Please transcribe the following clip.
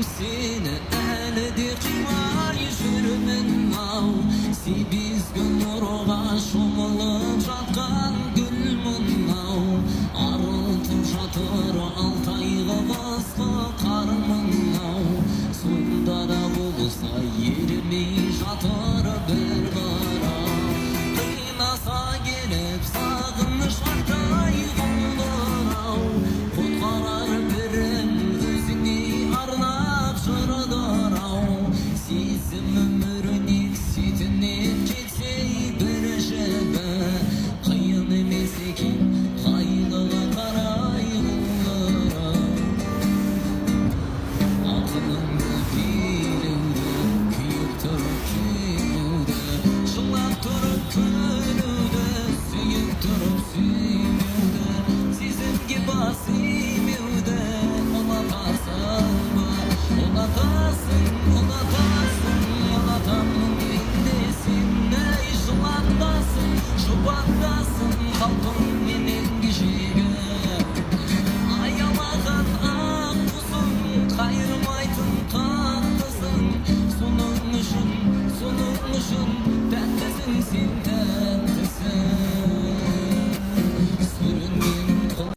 seni әлі қимай жүрмін ау себезгі нұрға шомылып жатқан гүл мынау арылтып жатыр алтайғы басқы қар мынау сонда да болса ермей жатыр бір қарау қинаса келіп сағыныш артай құлдырау құтқарар бірін өзіңе арнап жырдырау сезім өмірінен сетінеп кетсе бір жібі қиын емес екен қайғыға қарай құлдырау ақылыңды билеуді күйіп тұрып күйеуді жылап тұрып күлуді сүйіп тұрып сүймеуді сезімге бас имеуді ұнатасың ба ұнатасың ұнатамын енді сен ей жыландасың жұбатасың қалпыңменен кешегі аялаған ақ құсың қайырмайтын таттысың соның үшін тәттісің сен тәтті